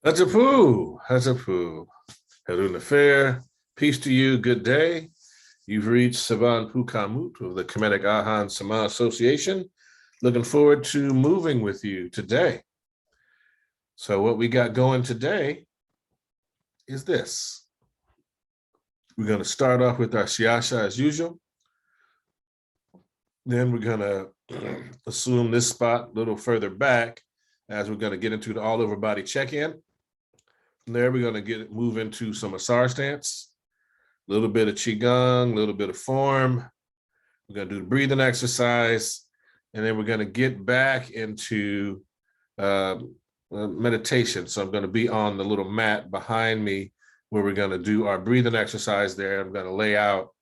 Hachapu, Hachapu. Haruna Fair. Peace to you. Good day. You've reached Saban Pukamut of the Kemetic Ahan Sama Association. Looking forward to moving with you today. So what we got going today is this. We're going to start off with our Shiasha as usual. Then we're going to assume this spot a little further back as we're going to get into the all over body check-in. From there, we're going to move into some Asar Stance, a little bit of Qigong, a little bit of form. We're going to do the breathing exercise, and then we're going to get back into meditation. So I'm going to be on the little mat behind me where we're going to do our breathing exercise there. I'm going to lay out.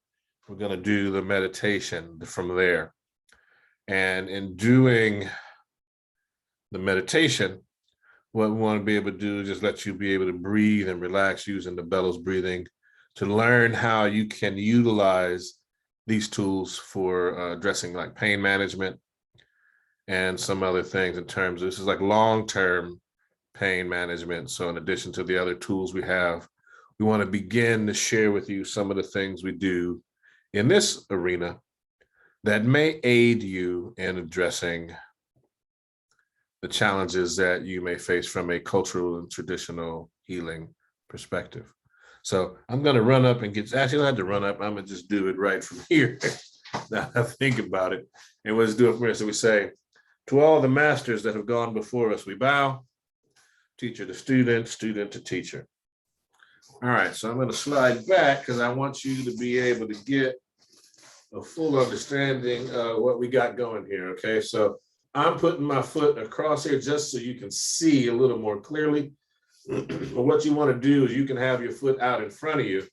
We're going to do the meditation from there. And in doing the meditation, what we want to be able to do is just let you be able to breathe and relax using the bellows breathing to learn how you can utilize these tools for addressing like pain management and some other things in terms of this is like long-term pain management. So in addition to the other tools we have, we want to begin to share with you some of the things we do in this arena that may aid you in addressing the challenges that you may face from a cultural and traditional healing perspective. So I'm going to run up and actually I don't have to run up. I'm going to just do it right from here. Now I think about it. And let's do it from here. So we say, to all the masters that have gone before us, we bow. Teacher to student, student to teacher. All right, so I'm going to slide back because I want you to be able to get a full understanding of what we got going here, okay? So I'm putting my foot across here just so you can see a little more clearly. What you want to do is you can have your foot out in front of you,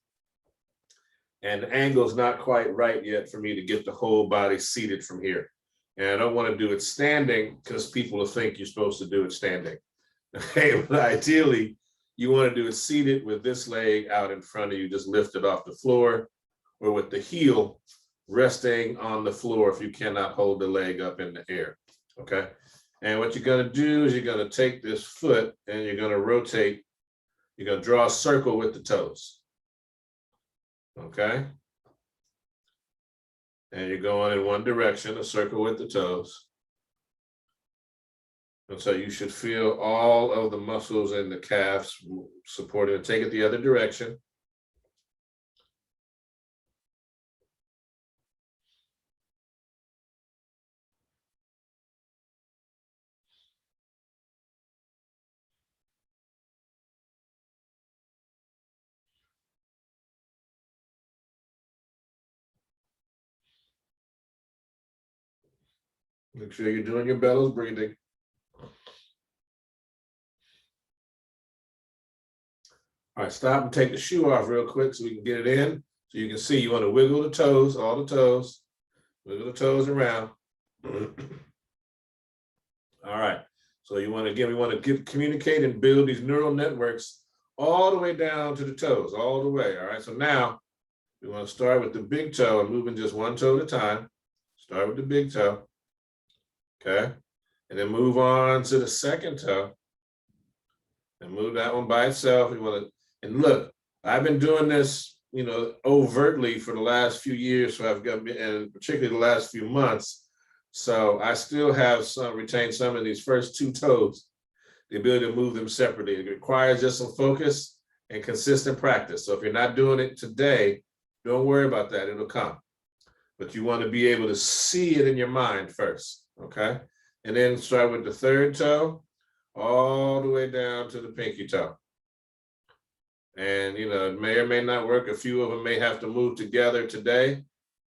and the angle's not quite right yet for me to get the whole body seated from here. And I don't want to do it standing because people will think you're supposed to do it standing. Okay, but ideally, you want to do it seated with this leg out in front of you, just lifted off the floor, or with the heel resting on the floor if you cannot hold the leg up in the air. Okay, and what you're going to do is you're going to take this foot and you're going to rotate. You're going to draw a circle with the toes. Okay, and you're going in one direction, a circle with the toes. And so you should feel all of the muscles in the calves supported. And take it the other direction. Make sure you're doing your bellows breathing. All right, stop and take the shoe off real quick so we can get it in. So you can see you want to wiggle the toes, all the toes, wiggle the toes around. All right, so you want to, again, we want to communicate and build these neural networks all the way down to the toes, all the way. All right, so now we want to start with the big toe and moving just one toe at a time. Start with the big toe. Okay, and then move on to the second toe and move that one by itself. You want to, and look, I've been doing this, you know, overtly for the last few years. So I've got, and particularly the last few months. So I still have retained some of these first two toes, the ability to move them separately. It requires just some focus and consistent practice. So if you're not doing it today, don't worry about that, it'll come. But you want to be able to see it in your mind first, okay? And then start with the third toe, all the way down to the pinky toe. And, you know, it may or may not work. A few of them may have to move together today,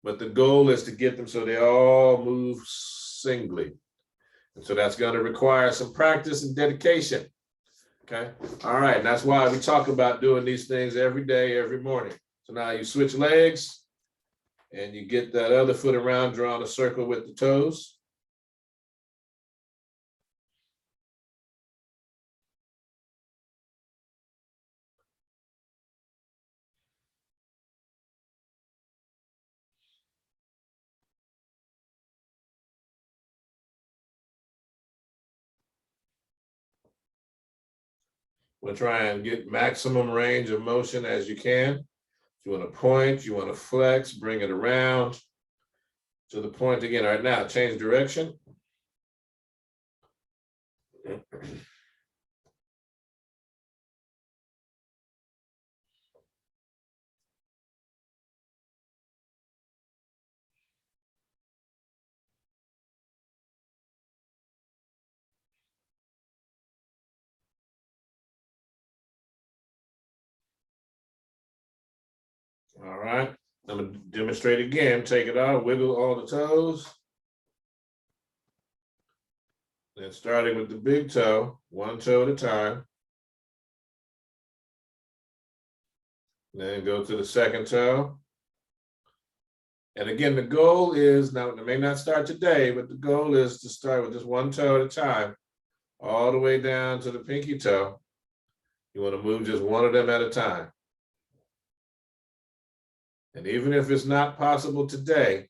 but the goal is to get them so they all move singly. And so that's going to require some practice and dedication. Okay. All right. And that's why we talk about doing these things every day, every morning. So now you switch legs and you get that other foot around, drawing a circle with the toes. We'll try and get maximum range of motion as you can. If you want to point, you want to flex, bring it around to the point again. All right, now change direction. All right, I'm gonna demonstrate again. Take it out, wiggle all the toes. Then starting with the big toe, one toe at a time. Then go to the second toe. And again, the goal is, now it may not start today, but the goal is to start with just one toe at a time, all the way down to the pinky toe. You want to move just one of them at a time. And even if it's not possible today,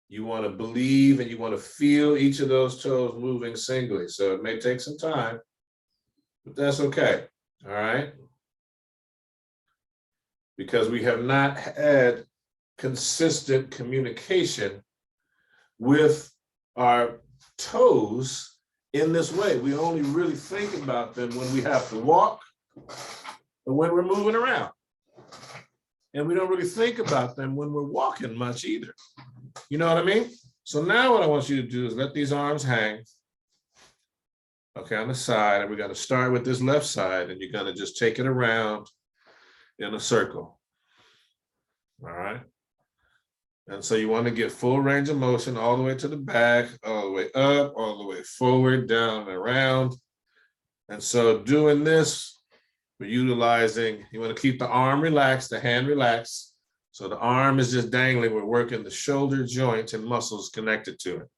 you want to believe and you want to feel each of those toes moving singly. So it may take some time, but that's okay. All right. Because we have not had consistent communication with our toes in this way. We only really think about them when we have to walk or when we're moving around. And we don't really think about them when we're walking much either. You know what I mean? So now what I want you to do is let these arms hang. Okay, on the side, and we're going to start with this left side, and you're going to just take it around in a circle. All right. And so you want to get full range of motion all the way to the back, all the way up, all the way forward, down, and around. And so doing this, we're utilizing, you want to keep the arm relaxed, the hand relaxed. So the arm is just dangling. We're working the shoulder joint and muscles connected to it.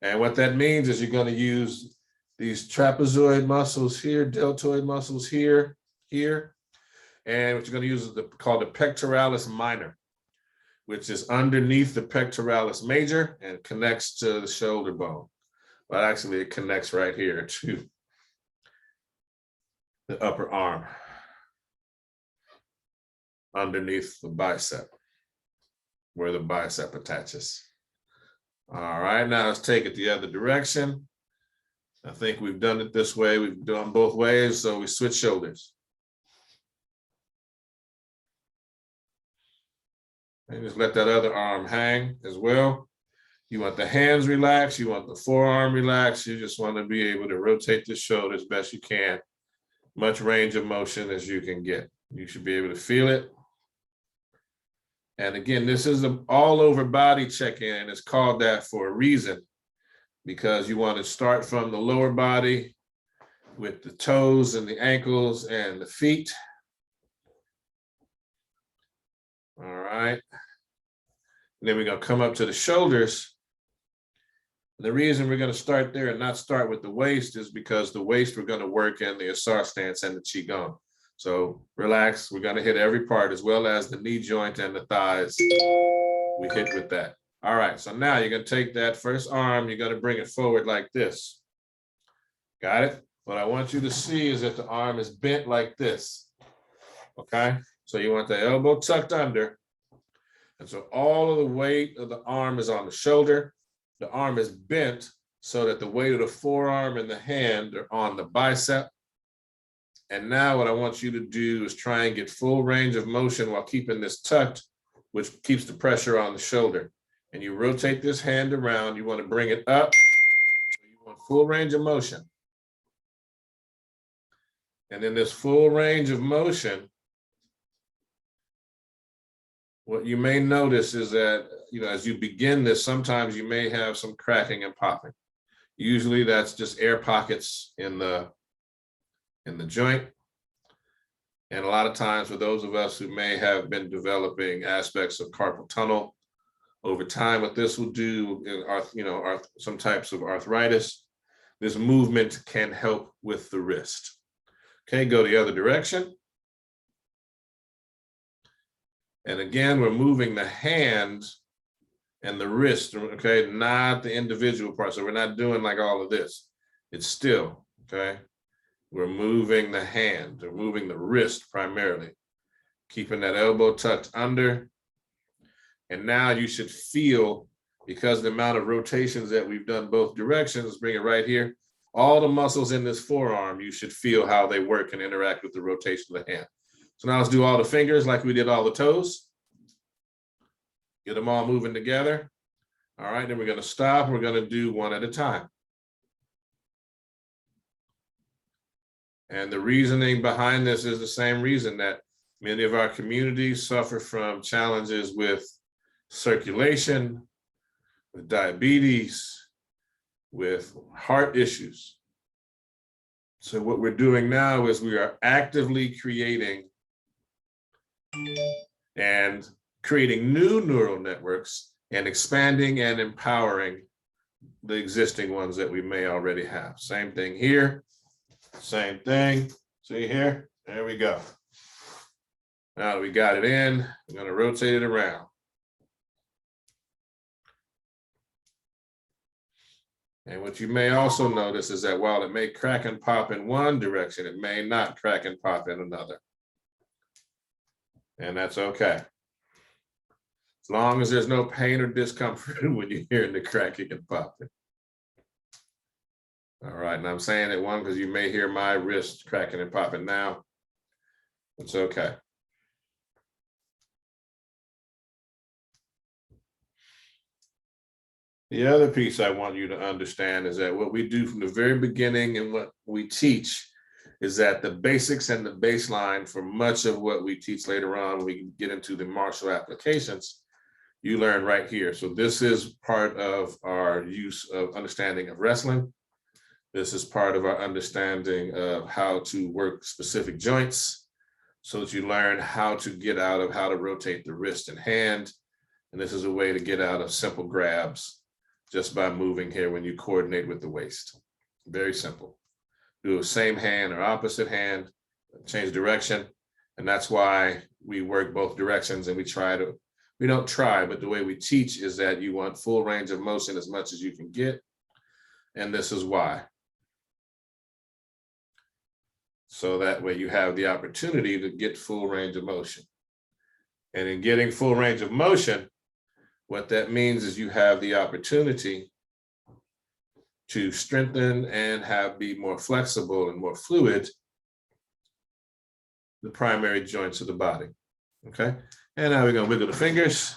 And what that means is you're going to use these trapezoid muscles here, deltoid muscles here, here. And what you're going to use is called the pectoralis minor, which is underneath the pectoralis major and connects to the shoulder bone. But actually it connects right here to the upper arm underneath the bicep, where the bicep attaches. All right, now let's take it the other direction. I think we've done it this way. We've done both ways, so we switch shoulders. And just let that other arm hang as well. You want the hands relaxed, you want the forearm relaxed, you just want to be able to rotate the shoulder as best you can. Much range of motion as you can get. You should be able to feel it. And again, this is an all over body check-in, and it's called that for a reason, because you want to start from the lower body with the toes and the ankles and the feet. All right. And then we're going to come up to the shoulders. The reason we're going to start there and not start with the waist is because the waist we're going to work in the Asar Stance and the Qigong. So relax, we're going to hit every part as well as the knee joint and the thighs. We hit with that. All right, so now you're going to take that first arm, you're going to bring it forward like this. Got it? What I want you to see is that the arm is bent like this. Okay, so you want the elbow tucked under. And so all of the weight of the arm is on the shoulder. The arm is bent so that the weight of the forearm and the hand are on the bicep. And now what I want you to do is try and get full range of motion while keeping this tucked, which keeps the pressure on the shoulder. And you rotate this hand around. You want to bring it up. So you want full range of motion. And in this full range of motion, what you may notice is that, as you begin this, sometimes you may have some cracking and popping. Usually that's just air pockets in the joint. And a lot of times for those of us who may have been developing aspects of carpal tunnel over time, what this will do in some types of arthritis, this movement can help with the wrist. Okay, go the other direction. And again, we're moving the hand and the wrist, okay, not the individual part. So we're not doing like all of this. It's still, okay? We're moving the hand, or moving the wrist primarily, keeping that elbow tucked under. And now you should feel, because the amount of rotations that we've done both directions, bring it right here, all the muscles in this forearm, you should feel how they work and interact with the rotation of the hand. So now let's do all the fingers like we did all the toes. Get them all moving together. All right, then we're going to stop. We're going to do one at a time. And the reasoning behind this is the same reason that many of our communities suffer from challenges with circulation, with diabetes, with heart issues. So what we're doing now is we are actively creating new neural networks and expanding and empowering the existing ones that we may already have. Same thing here, same thing. See here, there we go. Now that we got it in, I'm going to rotate it around. And what you may also notice is that while it may crack and pop in one direction, it may not crack and pop in another. And that's okay. As long as there's no pain or discomfort when you're hearing the cracking and popping. All right, and I'm saying it one because you may hear my wrist cracking and popping now. It's okay. The other piece I want you to understand is that what we do from the very beginning and what we teach is that the basics and the baseline for much of what we teach later on, when we get into the martial applications, you learn right here. So this is part of our use of understanding of wrestling. This is part of our understanding of how to work specific joints so that you learn how to get out of how to rotate the wrist and hand. And this is a way to get out of simple grabs just by moving here when you coordinate with the waist. Very simple. Do the same hand or opposite hand, change direction. And that's why we work both directions, and we don't try, but the way we teach is that you want full range of motion as much as you can get. And this is why. So that way you have the opportunity to get full range of motion. And in getting full range of motion, what that means is you have the opportunity to strengthen and be more flexible and more fluid the primary joints of the body. Okay, and now we're going to wiggle the fingers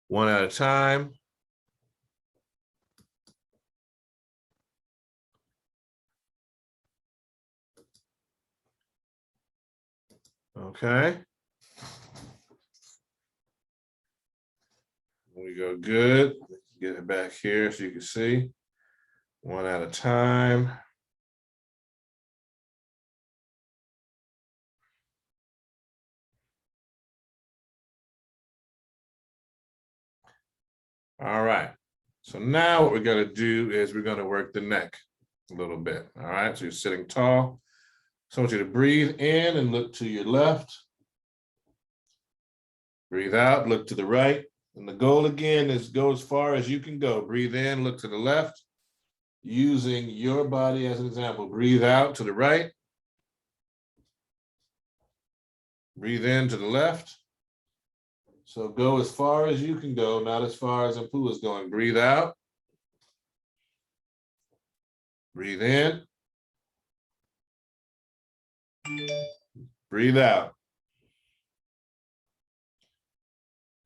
one at a time. Okay. We go good. Get it back here so you can see. One at a time. All right. So now what we're going to do is we're going to work the neck a little bit. All right. So you're sitting tall. So I want you to breathe in and look to your left. Breathe out, look to the right. And the goal again is go as far as you can go. Breathe in, look to the left, using your body as an example. Breathe out to the right. Breathe in to the left. So go as far as you can go, not as far as Apu is going. Breathe out. Breathe in. Breathe out.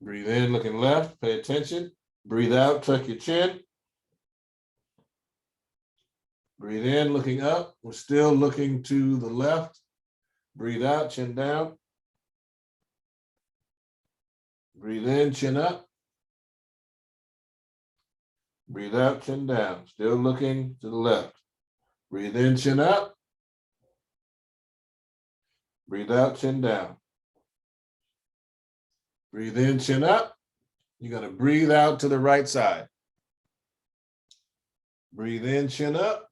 Breathe in, looking left, pay attention. Breathe out, tuck your chin. Breathe in, looking up. We're still looking to the left. Breathe out, chin down. Breathe in, chin up. Breathe out, chin down. Still looking to the left. Breathe in, chin up. Breathe out, chin down. Breathe in, chin up. You're going to breathe out to the right side. Breathe in, chin up.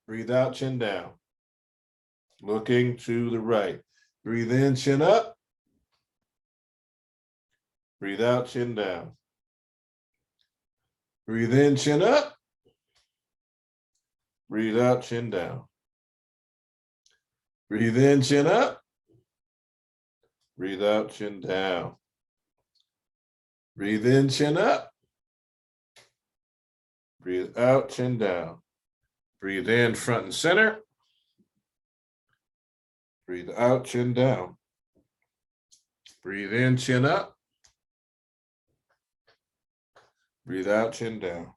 Breathe out, chin down. Looking to the right. Breathe in, chin up. Breathe out, chin down. Breathe in, chin up. Breathe out, chin down. Breathe in, chin up. Breathe out, chin down. Breathe in, chin up. Breathe out, chin down. Breathe in, front and center. Breathe out, chin down. Breathe in, chin up. Breathe out, chin down.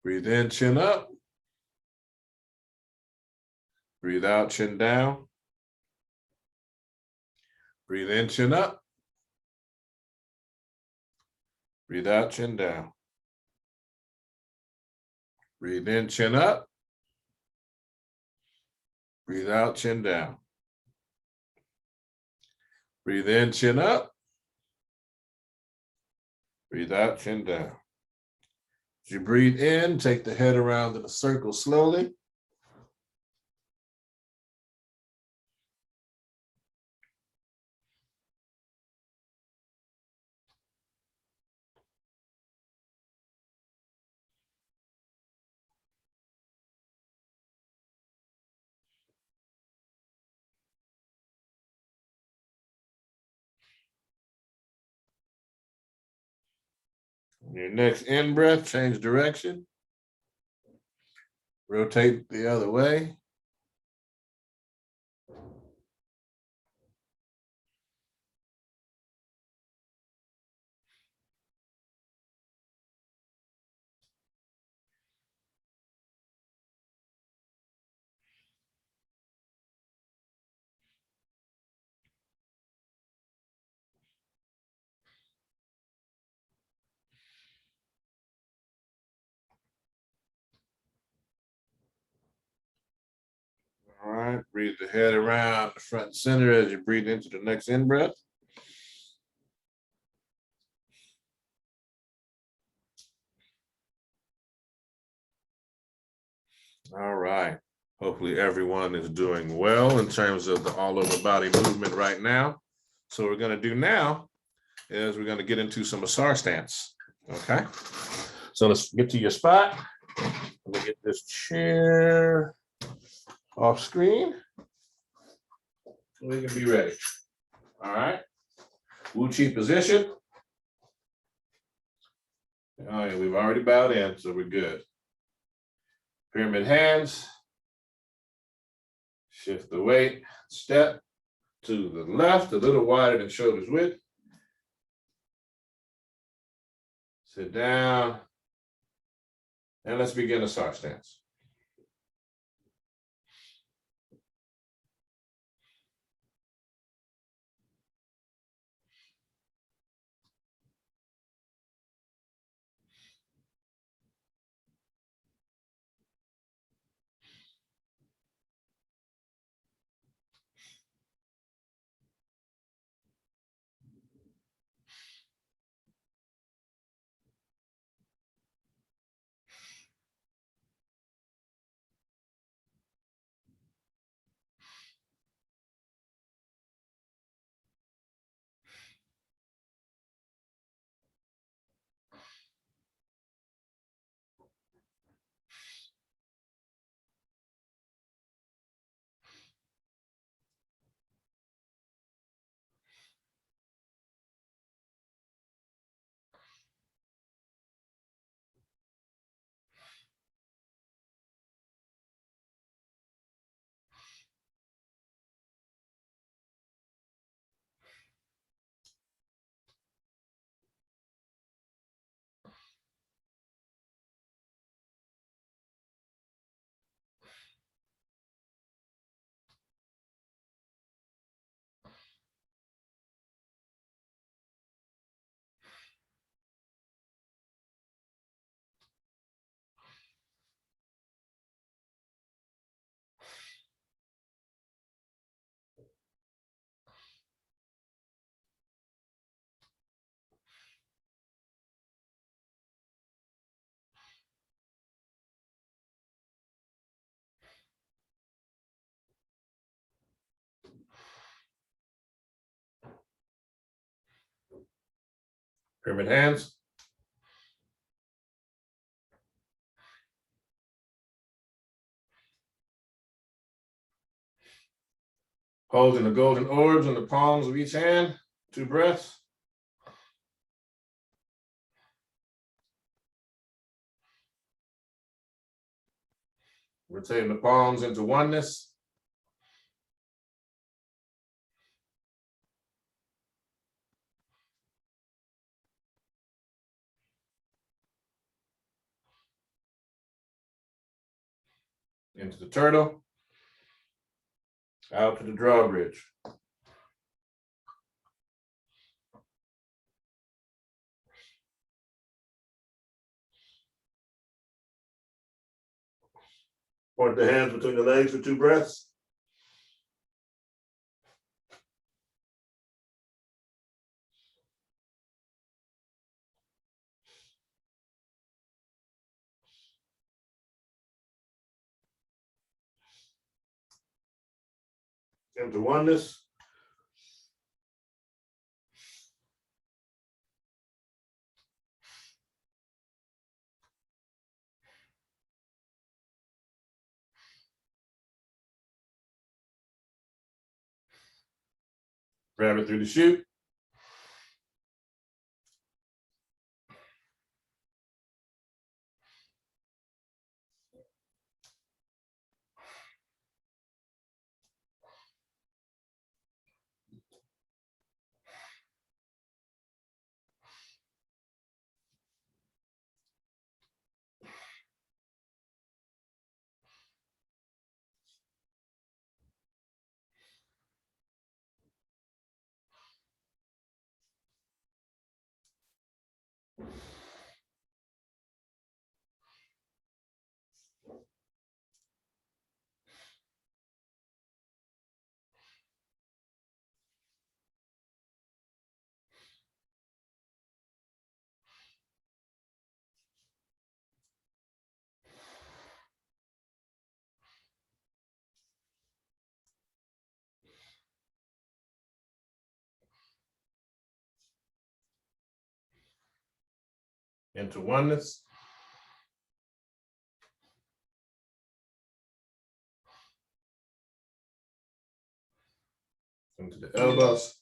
Breathe in, chin up. Breathe out, chin down. Breathe in, chin up. Breathe out, chin down. Breathe in, chin up. Breathe out, chin down. Breathe in, chin up. Breathe out, chin down. As you breathe in, take the head around in a circle slowly. On your next in breath, change direction. Rotate the other way. All right, breathe the head around the front and center as you breathe into the next in breath. All right. Hopefully everyone is doing well in terms of the all over body movement right now. So what we're going to do now is we're going to get into some Asar Stance. Okay. So let's get to your spot. Let me get this chair off screen. We can be ready. All right. Uatchit position. Oh, yeah, we've already bowed in, so we're good. Pyramid hands. Shift the weight. Step to the left, a little wider than shoulders width. Sit down. And let's begin Asar Stance. Pyramid hands. Holding the golden orbs in the palms of each hand, 2 breaths. Rotating the palms into oneness. Into the turtle. Out to the drawbridge. Point the hands between the legs for 2 breaths. Into oneness. Grab it through the chute. Into oneness. Into the elbows.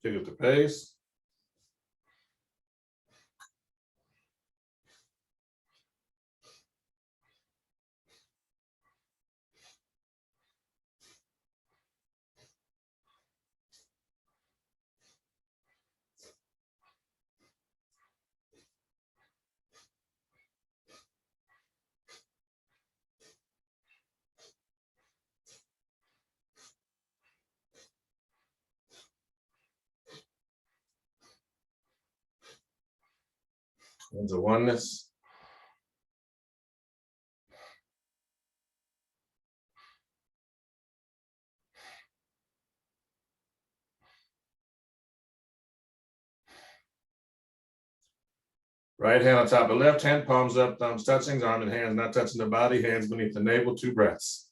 Pick up the pace. Into oneness. Right hand on top of left hand, palms up, thumbs touching, arm and hands not touching the body, hands beneath the navel, 2 breaths.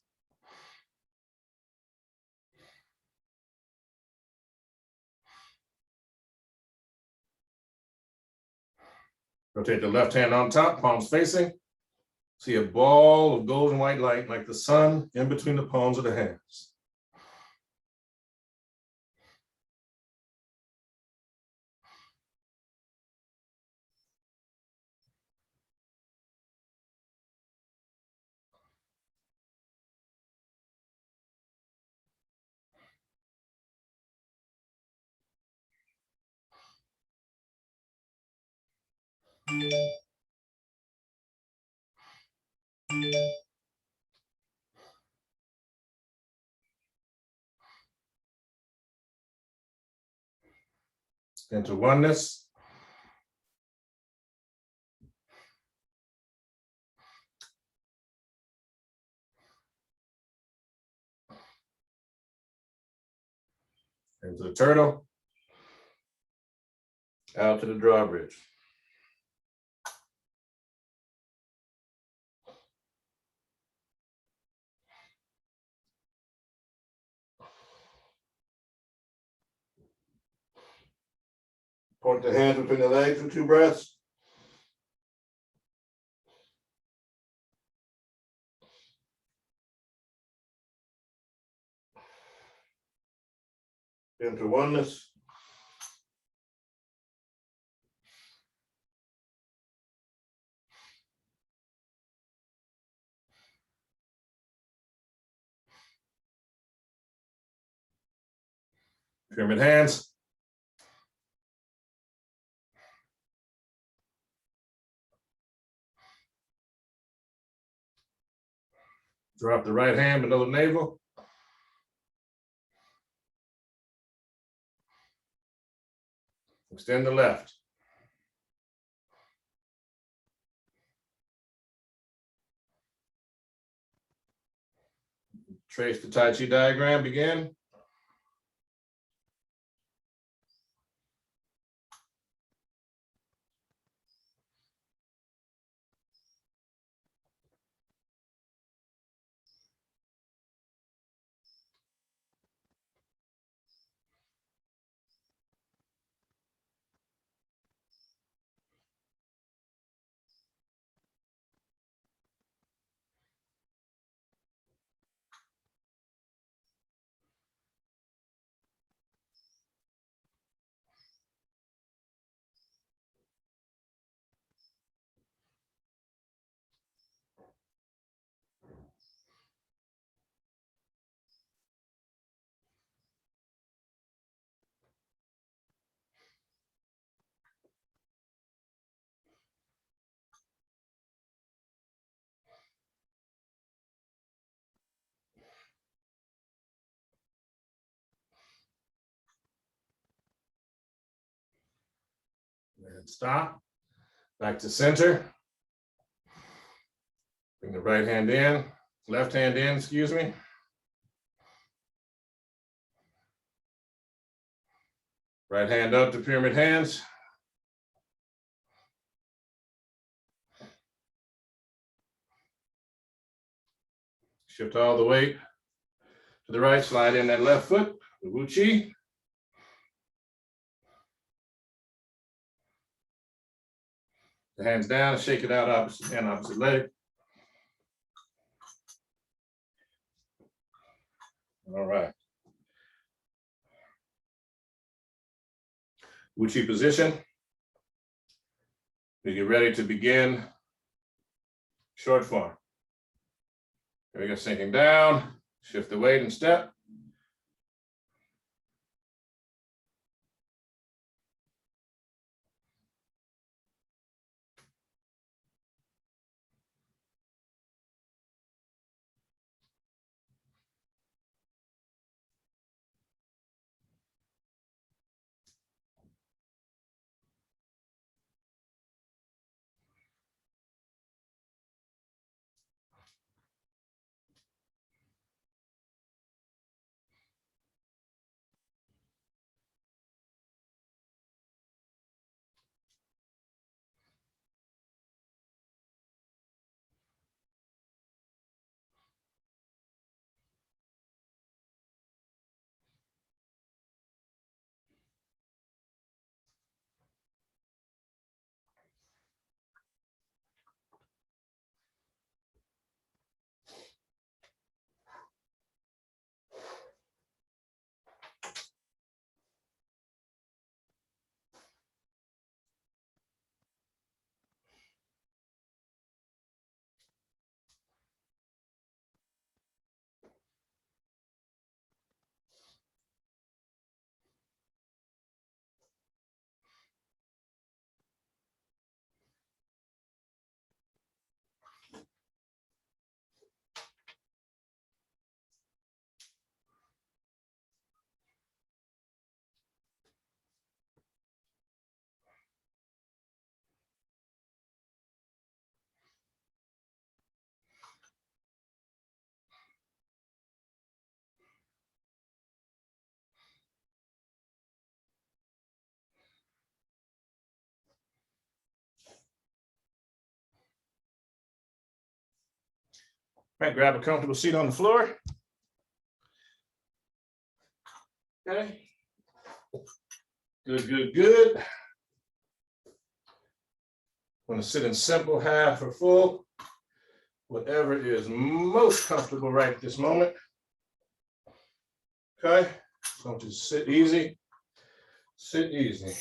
Rotate the left hand on top, palms facing. See a ball of golden white light like the sun in between the palms of the hands. Into oneness. Into the turtle. Out to the drawbridge. Point the hands between the legs for 2 breaths. Into oneness. Pyramid hands. Drop the right hand below the navel. Extend the left. Trace the Tai Chi diagram, begin. And stop. Back to center. Bring the right hand in, left hand in, excuse me. Right hand up to pyramid hands. Shift all the weight to the right, slide in that left foot, the Wu Chi. The hands down, shake it out opposite hand, opposite leg. All right. Wu Chi position. We get ready to begin short form. Here we go, sinking down, shift the weight and step. Right, grab a comfortable seat on the floor. Okay. Good, good, good. Want to sit in simple, half, or full, whatever is most comfortable right at this moment. Okay, so just sit easy, sit easy.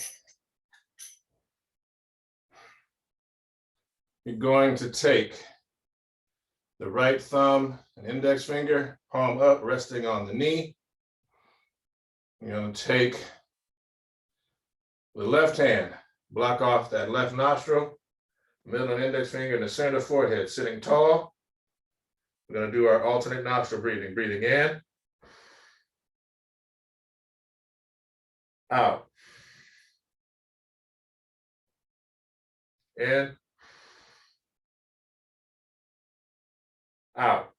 You're going to take the right thumb and index finger, palm up, resting on the knee. You're going to take the left hand, block off that left nostril, middle and index finger in the center of the forehead, sitting tall. We're going to do our alternate nostril breathing. Breathing in, out, in, out,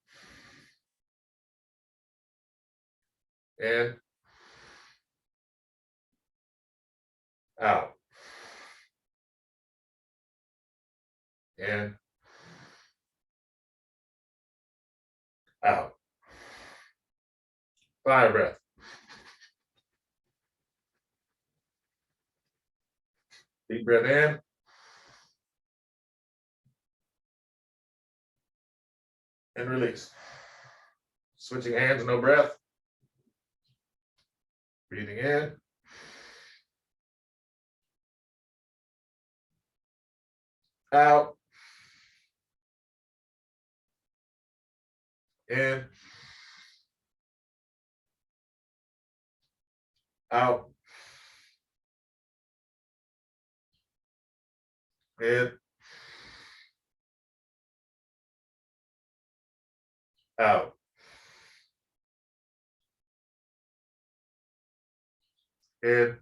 in, out, in, out. Fire breath. Deep breath in. And release. Switching hands, no breath. Breathing in. Out. In. Out. In. Out. In.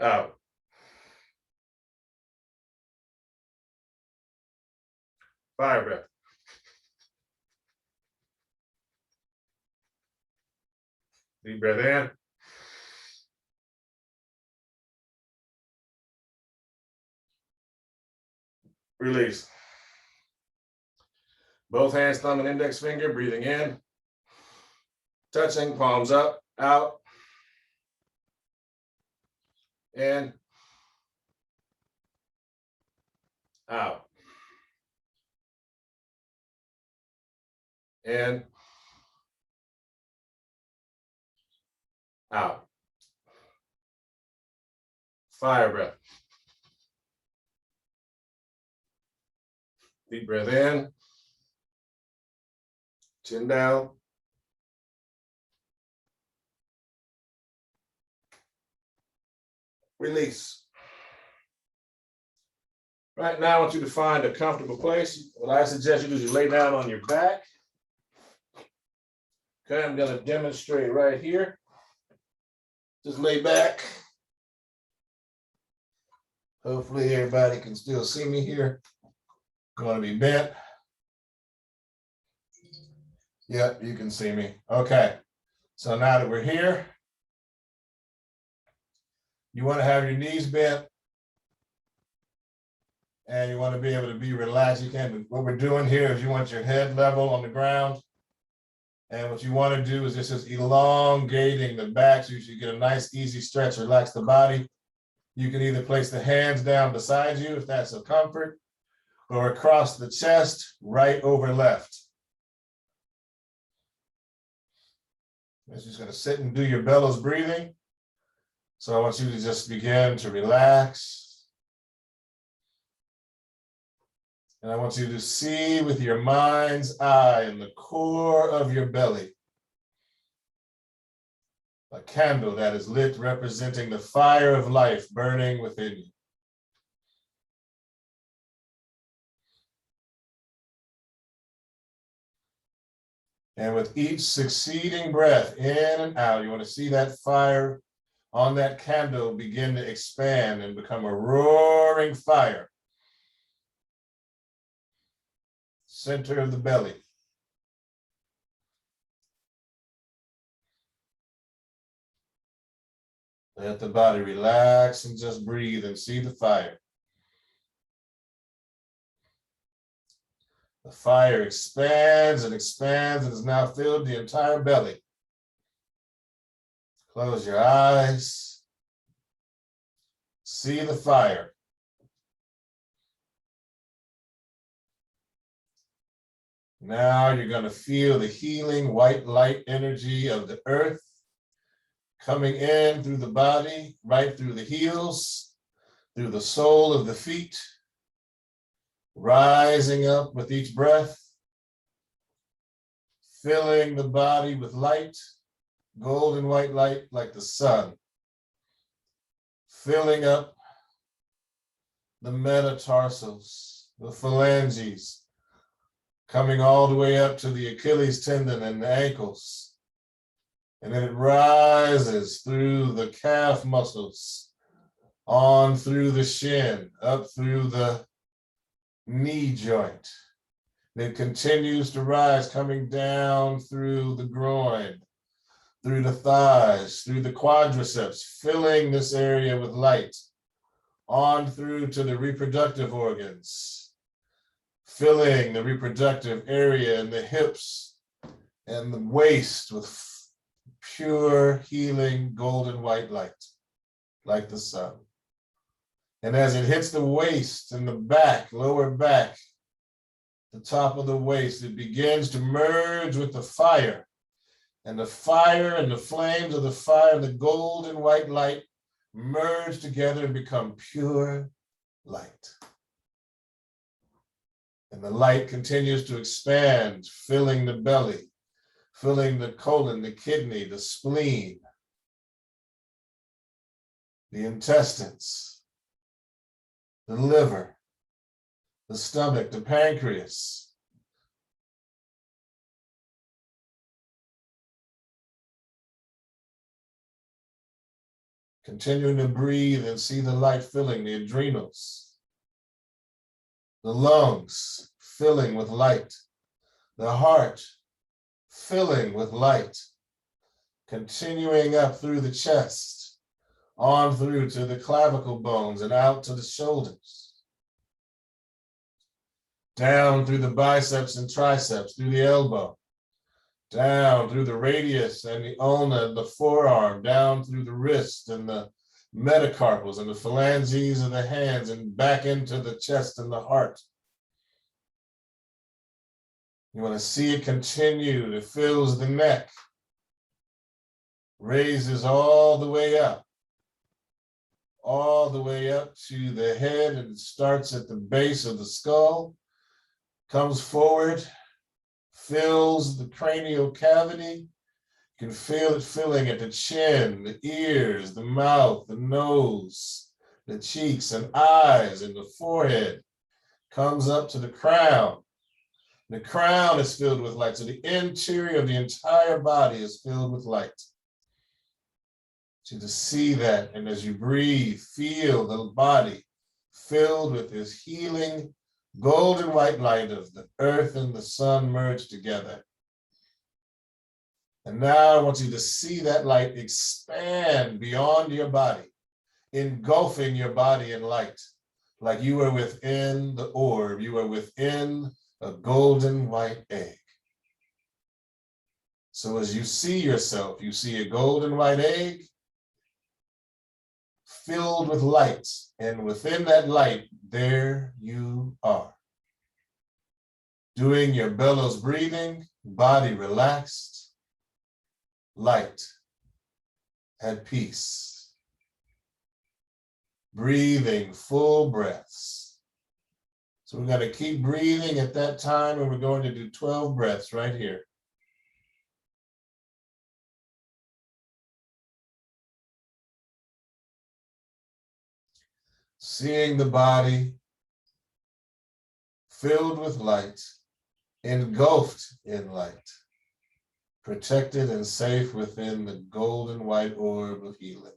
Out. Fire breath. Deep breath in. Release. Both hands, thumb and index finger, breathing in. Touching, palms up, out. In. Out. In. Out. Fire breath. Deep breath in. Chin down. Release. Right now, I want you to find a comfortable place. What I suggest you do is you lay down on your back. Okay, I'm going to demonstrate right here. Just lay back. Hopefully everybody can still see me here. I'm going to be bent. Yep, you can see me. Okay, so now that we're here, you want to have your knees bent and you want to be able to be relaxed. You can, but what we're doing here is you want your head level on the ground. And what you want to do is this is elongating the back so you should get a nice easy stretch, relax the body. You can either place the hands down beside you if that's a comfort, or across the chest, right over left. You're just going to sit and do your bellows breathing. So I want you to just begin to relax. And I want you to see with your mind's eye in the core of your belly a candle that is lit representing the fire of life burning within you. And with each succeeding breath in and out, you want to see that fire on that candle begin to expand and become a roaring fire. Center of the belly. Let the body relax and just breathe and see the fire. The fire expands and expands and has now filled the entire belly. Close your eyes. See the fire. Now you're going to feel the healing white light energy of the earth coming in through the body, right through the heels, through the sole of the feet, rising up with each breath, filling the body with light, golden white light like the sun, filling up the metatarsals, the phalanges, coming all the way up to the Achilles tendon and the ankles. And then it rises through the calf muscles, on through the shin, up through the knee joint. And it continues to rise, coming down through the groin, through the thighs, through the quadriceps, filling this area with light, on through to the reproductive organs, filling the reproductive area in the hips and the waist with pure healing golden white light, like the sun. And as it hits the waist and the back, lower back, the top of the waist, it begins to merge with the fire. And the fire and the flames of the fire, the golden white light, merge together and become pure light. And the light continues to expand, filling the belly, filling the colon, the kidney, the spleen, the intestines, the liver, the stomach, the pancreas. Continuing to breathe and see the light filling the adrenals, the lungs filling with light, the heart filling with light, continuing up through the chest, on through to the clavicle bones and out to the shoulders, down through the biceps and triceps, through the elbow, down through the radius and the ulna, the forearm, down through the wrist and the metacarpals and the phalanges of the hands, and back into the chest and the heart. You want to see it continue. It fills the neck, raises all the way up to the head, and it starts at the base of the skull, comes forward, fills the cranial cavity. You can feel it filling at the chin, the ears, the mouth, the nose, the cheeks and eyes, and the forehead. Comes up to the crown. The crown is filled with light. So the interior of the entire body is filled with light. So to see that, and as you breathe, feel the body filled with this healing golden white light of the earth and the sun merged together. And now I want you to see that light expand beyond your body, engulfing your body in light, like you are within the orb, you are within a golden white egg. So as you see yourself, you see a golden white egg filled with light, and within that light, there you are. Doing your bellows breathing, body relaxed, light, at peace. Breathing full breaths. So we're going to keep breathing at that time, and we're going to do 12 breaths right here. Seeing the body filled with light, engulfed in light, protected and safe within the golden white orb of healing.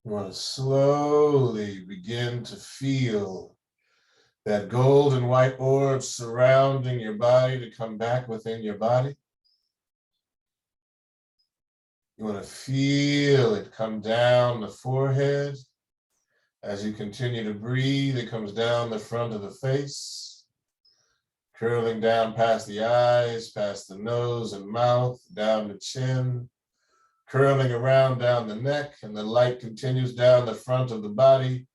You want to slowly begin to feel that gold and white orb surrounding your body to come back within your body. You want to feel it come down the forehead. As you continue to breathe, it comes down the front of the face, curling down past the eyes, past the nose and mouth, down the chin, curling around down the neck, and the light continues down the front of the body,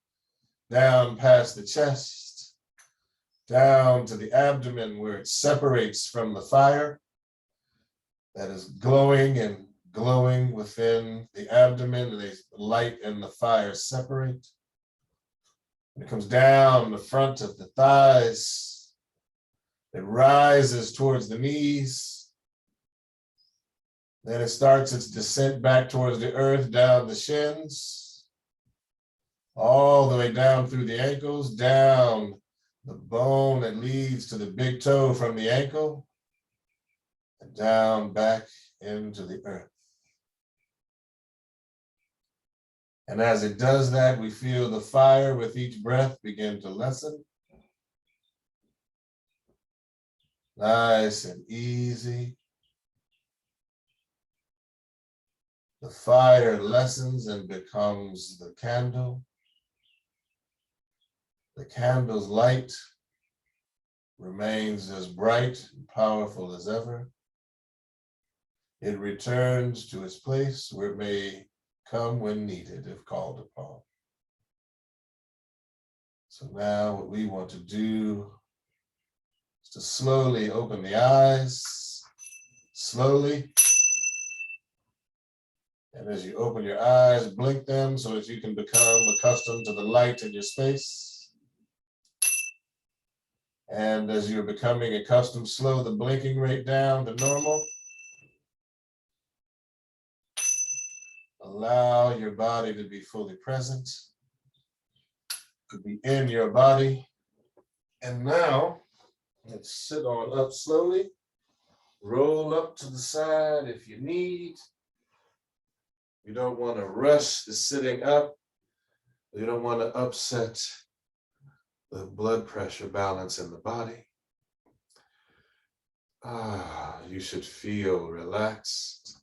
down past the chest, down to the abdomen where it separates from the fire that is glowing and glowing within the abdomen, and the light and the fire separate. It comes down the front of the thighs. It rises towards the knees. Then it starts its descent back towards the earth, down the shins, all the way down through the ankles, down the bone that leads to the big toe from the ankle, and down back into the earth. And as it does that, we feel the fire with each breath begin to lessen. Nice and easy. The fire lessens and becomes the candle. The candle's light remains as bright and powerful as ever. It returns to its place where it may come when needed if called upon. So now what we want to do is to slowly open the eyes, slowly. And as you open your eyes, blink them so that you can become accustomed to the light in your space. And as you're becoming accustomed, slow the blinking rate down to normal. Allow your body to be fully present, to be in your body. And now, let's sit on up slowly. Roll up to the side if you need. You don't want to rush the sitting up. You don't want to upset the blood pressure balance in the body. You should feel relaxed.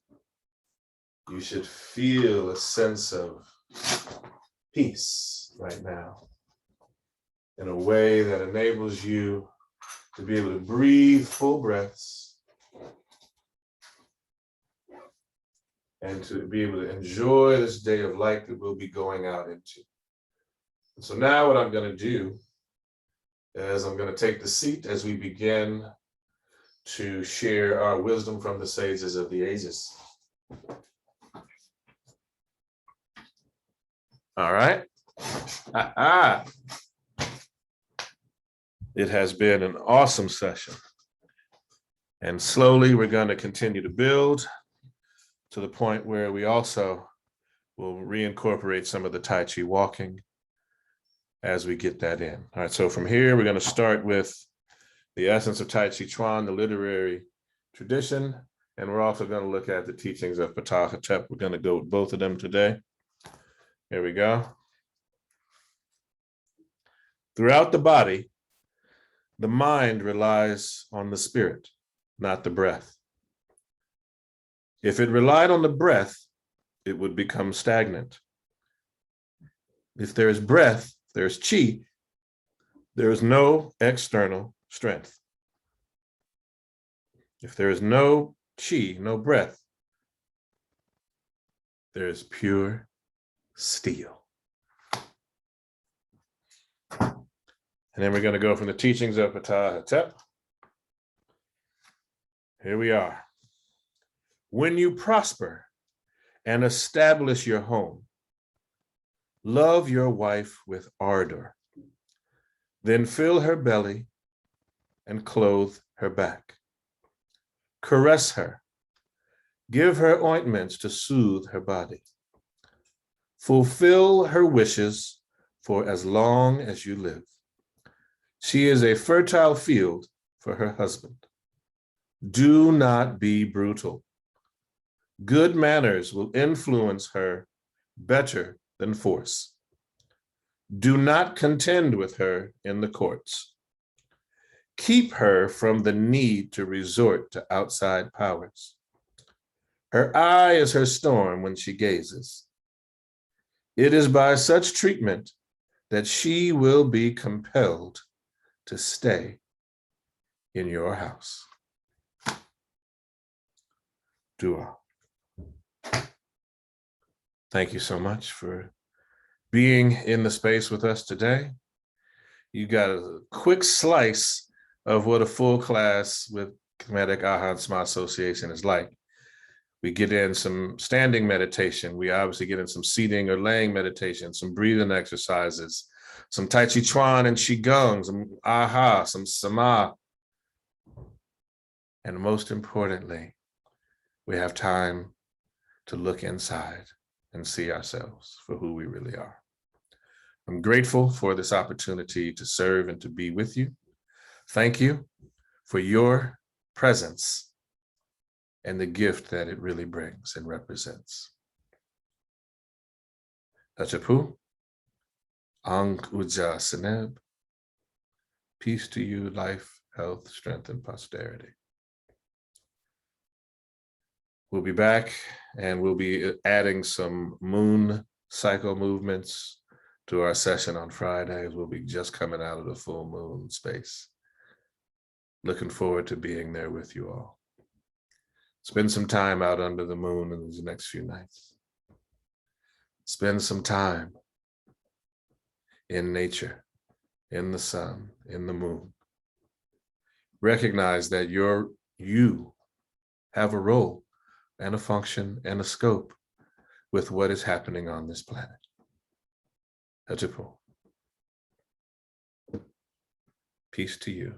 You should feel a sense of peace right now in a way that enables you to be able to breathe full breaths and to be able to enjoy this day of light that we'll be going out into. And so now what I'm going to do is I'm going to take the seat as we begin to share our wisdom from the sages of the ages. All right. It has been an awesome session. And slowly we're going to continue to build to the point where we also will reincorporate some of the Tai Chi walking as we get that in. All right, so from here, we're going to start with the essence of Tai Chi Chuan, the literary tradition, and we're also going to look at the teachings of Ptah-Hotep. We're going to go with both of them today. Here we go. Throughout the body, the mind relies on the spirit, not the breath. If it relied on the breath, it would become stagnant. If there is breath, there's chi, there is no external strength. If there is no chi, no breath, there is pure steel. And then we're going to go from the teachings of Ptah-Hotep. Here we are. When you prosper and establish your home, love your wife with ardor, then fill her belly and clothe her back. Caress her, give her ointments to soothe her body. Fulfill her wishes for as long as you live. She is a fertile field for her husband. Do not be brutal. Good manners will influence her better than force. Do not contend with her in the courts. Keep her from the need to resort to outside powers. Her eye is her storm when she gazes. It is by such treatment that she will be compelled to stay in your house. Dua. Thank you so much for being in the space with us today. You got a quick slice of what a full class with Kemetic Ahad-Sama Association is like. We get in some standing meditation. We obviously get in some seating or laying meditation, some breathing exercises, some Taijiquan and Qigong, some Aha, some Sama. And most importantly, we have time to look inside and see ourselves for who we really are. I'm grateful for this opportunity to serve and to be with you. Thank you for your presence and the gift that it really brings and represents. Tachapu, Ang Uja Seneb, peace to you, life, health, strength, and posterity. We'll be back and we'll be adding some moon cycle movements to our session on Fridays. We'll be just coming out of the full moon space. Looking forward to being there with you all. Spend some time out under the moon in these next few nights. Spend some time in nature, in the sun, in the moon. Recognize that you have a role and a function and a scope with what is happening on this planet. Tachapu. Peace to you.